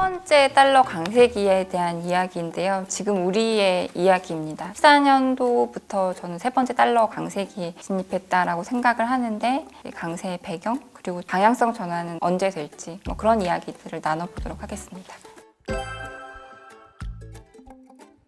번째 달러 강세기에 대한 이야기인데요. 지금 우리의 이야기입니다. 14년도부터 저는 세 번째 달러 강세기에 진입했다라고 생각을 하는데 강세의 배경 그리고 방향성 전환은 언제 될지 그런 이야기들을 나눠보도록 하겠습니다.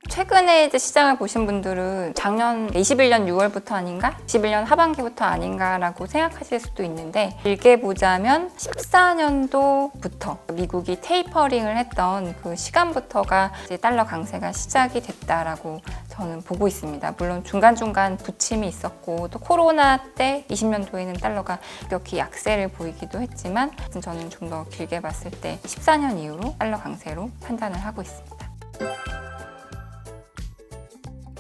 최근에 이제 시장을 보신 분들은 작년 21년 6월부터 아닌가? 21년 하반기부터 아닌가라고 생각하실 수도 있는데 길게 보자면 14년도부터 미국이 테이퍼링을 했던 그 시간부터가 이제 달러 강세가 시작이 됐다라고 저는 보고 있습니다. 물론 중간중간 부침이 있었고 또 코로나 때 20년도에는 달러가 급격히 약세를 보이기도 했지만 저는 좀 더 길게 봤을 때 14년 이후로 달러 강세로 판단을 하고 있습니다.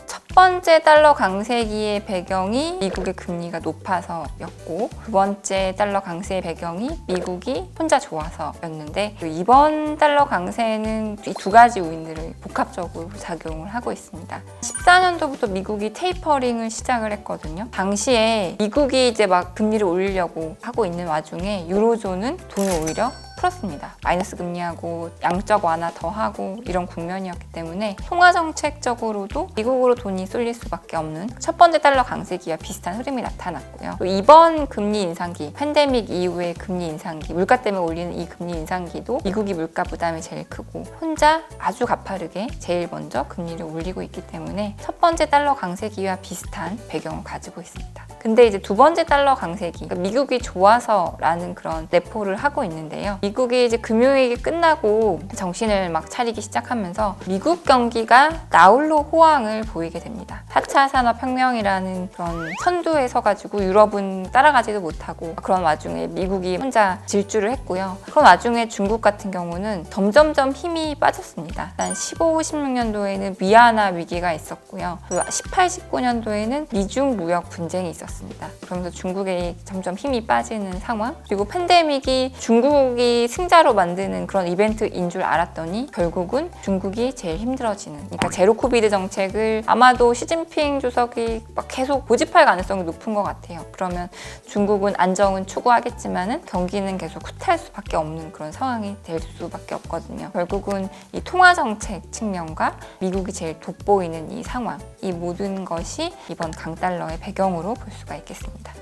첫 번째 달러 강세기의 배경이 미국의 금리가 높아서였고 두 번째 달러 강세의 배경이 미국이 혼자 좋아서였는데 이번 달러 강세는 이 두 가지 요인들을 복합적으로 작용을 하고 있습니다. 14년도부터 미국이 테이퍼링을 시작을 했거든요. 당시에 미국이 이제 막 금리를 올리려고 하고 있는 와중에 유로존은 돈을 오히려 풀었습니다. 마이너스 금리하고 양적 완화 더 하고 이런 국면이었기 때문에 통화정책적으로도 미국으로 돈이 쏠릴 수밖에 없는 첫 번째 달러 강세기와 비슷한 흐름이 나타났고요. 또 이번 금리 인상기, 팬데믹 이후의 금리 인상기, 물가 때문에 올리는 이 금리 인상기도 미국이 물가 부담이 제일 크고 혼자 아주 가파르게 제일 먼저 금리를 올리고 있기 때문에 첫 번째 달러 강세기와 비슷한 배경을 가지고 있습니다. 근데 이제 두 번째 달러 강세기, 그러니까 미국이 좋아서라는 그런 내포를 하고 있는데요. 미국이 이제 금융위기 끝나고 정신을 막 차리기 시작하면서 미국 경기가 나홀로 호황을 보이게 됩니다. 4차 산업혁명이라는 그런 선두에 서가지고 유럽은 따라가지도 못하고 그런 와중에 미국이 혼자 질주를 했고요. 그런 와중에 중국 같은 경우는 점점점 힘이 빠졌습니다. 일단 15, 16년도에는 위안화 위기가 있었고요. 18, 19년도에는 미중 무역 분쟁이 있었습니다. 그러면서 중국에 점점 힘이 빠지는 상황 그리고 팬데믹이 중국이 승자로 만드는 그런 이벤트인 줄 알았더니 결국은 중국이 제일 힘들어지는 그러니까 제로 코비드 정책을 아마도 시진핑 주석이 막 계속 고집할 가능성이 높은 것 같아요. 그러면 중국은 안정은 추구하겠지만은 경기는 계속 후퇴할 수밖에 없는 그런 상황이 될 수밖에 없거든요. 결국은 이 통화 정책 측면과 미국이 제일 돋보이는 이 상황 이 모든 것이 이번 강달러의 배경으로 볼 수가 있겠습니다.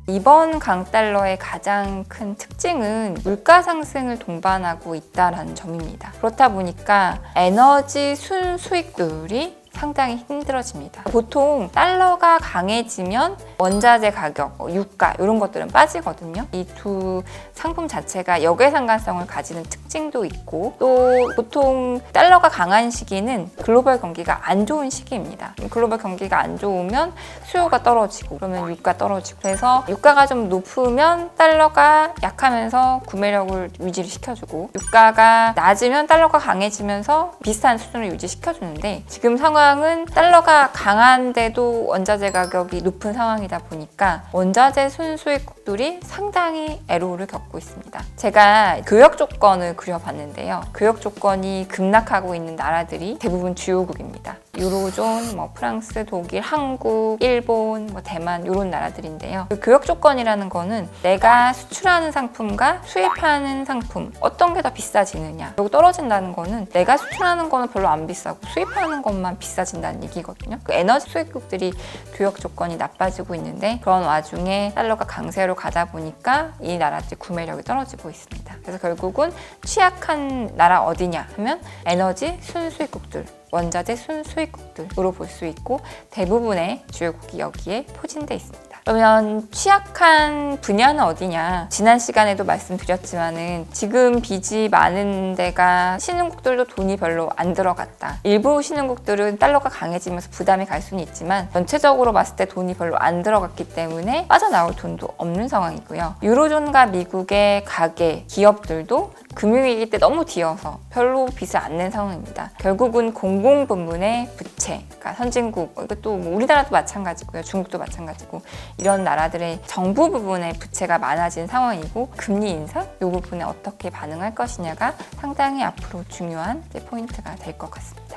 이번 강달러의 가장 큰 특징은 물가 상승을 동반하고 있다는 점입니다. 그렇다 보니까 에너지 순수익률이 상당히 힘들어집니다. 보통 달러가 강해지면 원자재 가격, 유가 이런 것들은 빠지거든요. 이 두 상품 자체가 역외상관성을 가지는 특징도 있고 또 보통 달러가 강한 시기는 글로벌 경기가 안 좋은 시기입니다. 글로벌 경기가 안 좋으면 수요가 떨어지고 그러면 유가 떨어지고 그래서 유가가 좀 높으면 달러가 약하면서 구매력을 유지를 시켜주고 유가가 낮으면 달러가 강해지면서 비슷한 수준을 유지시켜주는데 지금 상황은 달러가 강한데도 원자재 가격이 높은 상황이다 보니까 원자재 순수익국들이 상당히 애로를 겪고 있습니다. 제가 교역 조건을 그려봤는데요. 교역 조건이 급락하고 있는 나라들이 대부분 주요국입니다. 유로존, 프랑스, 독일, 한국, 일본, 대만 이런 나라들인데요. 그 교역 조건이라는 거는 내가 수출하는 상품과 수입하는 상품 어떤 게 더 비싸지느냐 그리고 떨어진다는 거는 내가 수출하는 거는 별로 안 비싸고 수입하는 것만 비싸진다는 얘기거든요. 그 에너지 수입국들이 교역 조건이 나빠지고 있는데 그런 와중에 달러가 강세로 가다 보니까 이 나라들 구매력이 떨어지고 있습니다. 그래서 결국은 취약한 나라 어디냐 하면 에너지 순수입국들 원자재 순수입국들으로 볼 수 있고 대부분의 주요국이 여기에 포진돼 있습니다. 그러면 취약한 분야는 어디냐? 지난 시간에도 말씀드렸지만은 지금 빚이 많은 데가 신흥국들도 돈이 별로 안 들어갔다. 일부 신흥국들은 달러가 강해지면서 부담이 갈 수는 있지만 전체적으로 봤을 때 돈이 별로 안 들어갔기 때문에 빠져나올 돈도 없는 상황이고요. 유로존과 미국의 가계, 기업들도 금융위기 때 너무 뒤어서 별로 빚을 안 낸 상황입니다. 결국은 공공부문의 부채, 그러니까 선진국, 이것도 우리나라도 마찬가지고요. 중국도 마찬가지고 이런 나라들의 정부 부분의 부채가 많아진 상황이고 금리 인상 이 부분에 어떻게 반응할 것이냐가 상당히 앞으로 중요한 포인트가 될 것 같습니다.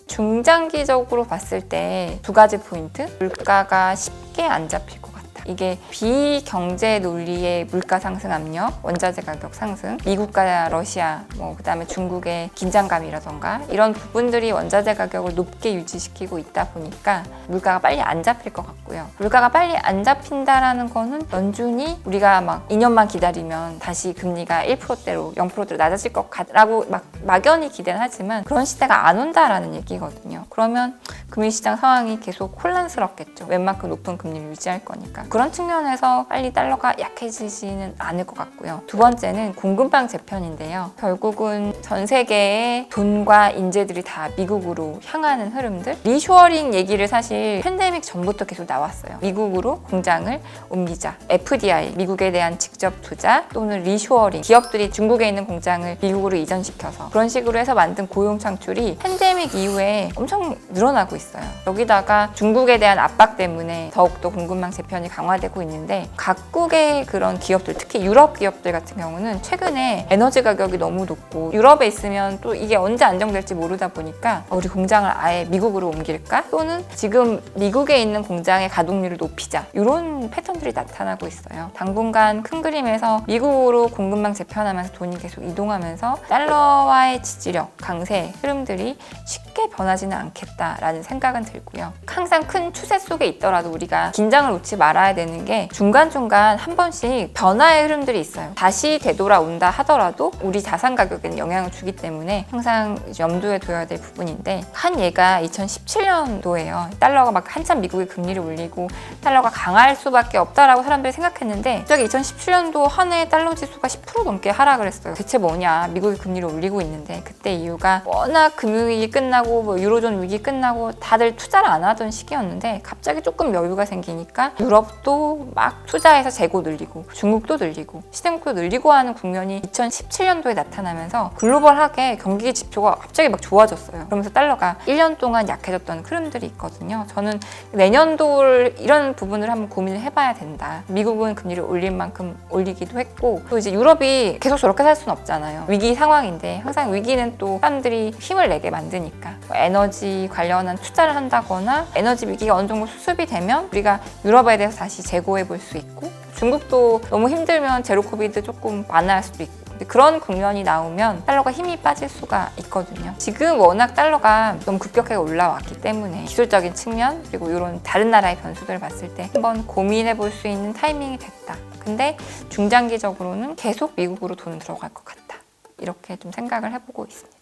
중장기적으로 봤을 때 두 가지 포인트, 물가가 쉽게 안 잡힐 것 같다. 이게 비경제 논리의 물가 상승 압력, 원자재 가격 상승, 미국과 러시아, 그다음에 중국의 긴장감이라던가 이런 부분들이 원자재 가격을 높게 유지시키고 있다 보니까 물가가 빨리 안 잡힐 것 같고요. 물가가 빨리 안 잡힌다라는 거는 연준이 우리가 막 2년만 기다리면 다시 금리가 1%대로 0%대로 낮아질 것 같라고 막연히 기대는 하지만 그런 시대가 안 온다라는 얘기거든요. 그러면 금융시장 상황이 계속 혼란스럽겠죠. 웬만큼 높은 금리를 유지할 거니까. 그런 측면에서 빨리 달러가 약해지지는 않을 것 같고요. 두 번째는 공급망 재편인데요. 결국은 전 세계의 돈과 인재들이 다 미국으로 향하는 흐름들. 리쇼어링 얘기를 사실 팬데믹 전부터 계속 나왔어요. 미국으로 공장을 옮기자. FDI, 미국에 대한 직접 투자 또는 리쇼어링. 기업들이 중국에 있는 공장을 미국으로 이전시켜서 그런 식으로 해서 만든 고용 창출이 팬데믹 이후에 엄청 늘어나고 있어요. 여기다가 중국에 대한 압박 때문에 더욱더 공급망 재편이 강화되고 있는데 각국의 그런 기업들, 특히 유럽 기업들 같은 경우는 최근에 에너지 가격이 너무 높고 유럽에 있으면 또 이게 언제 안정될지 모르다 보니까 우리 공장을 아예 미국으로 옮길까? 또는 지금 미국에 있는 공장의 가동률을 높이자. 이런 패턴들이 나타나고 있어요. 당분간 큰 그림에서 미국으로 공급망 재편하면서 돈이 계속 이동하면서 달러와의 지지력, 강세 흐름들이 쉽게 변하지는 않겠다라는 생각은 들고요. 항상 큰 추세 속에 있더라도 우리가 긴장을 놓지 말아야 되는 게 중간중간 한 번씩 변화의 흐름들이 있어요. 다시 되돌아온다 하더라도 우리 자산 가격에는 영향을 주기 때문에 항상 염두에 둬야 될 부분인데 한 예가 2017년도예요. 달러가 막 한참 미국이 금리를 올리고 달러가 강할 수밖에 없다라고 사람들이 생각했는데 갑자기 2017년도 한 해 달러 지수가 10% 넘게 하락을 했어요. 대체 뭐냐? 미국이 금리를 올리고 있는데 그때 이유가 워낙 금융위기 끝나고 유로존 위기 끝나고 다들 투자를 안 하던 시기였는데 갑자기 조금 여유가 생기니까 유럽도 막 투자해서 재고 늘리고 중국도 늘리고 시장국도 늘리고 하는 국면이 2017년도에 나타나면서 글로벌하게 경기 지표가 갑자기 막 좋아졌어요. 그러면서 달러가 1년 동안 약해졌던 흐름들이 있거든요. 저는 내년도 이런 부분을 한번 고민을 해봐야 된다. 미국은 금리를 올릴 만큼 올리기도 했고 또 이제 유럽이 계속 저렇게 살 수는 없잖아요. 위기 상황인데 항상 위기는 또 사람들이 힘을 내게 만드니까 에너지 관련한 투자를 한다거나 에너지 위기가 어느 정도 수습이 되면 우리가 유럽에 대해서 다시 재고해 볼 수 있고 중국도 너무 힘들면 제로 코비드 조금 완화할 수도 있고 그런 국면이 나오면 달러가 힘이 빠질 수가 있거든요. 지금 워낙 달러가 너무 급격하게 올라왔기 때문에 기술적인 측면 그리고 이런 다른 나라의 변수들을 봤을 때 한번 고민해 볼 수 있는 타이밍이 됐다. 근데 중장기적으로는 계속 미국으로 돈 들어갈 것 같다. 이렇게 좀 생각을 해보고 있습니다.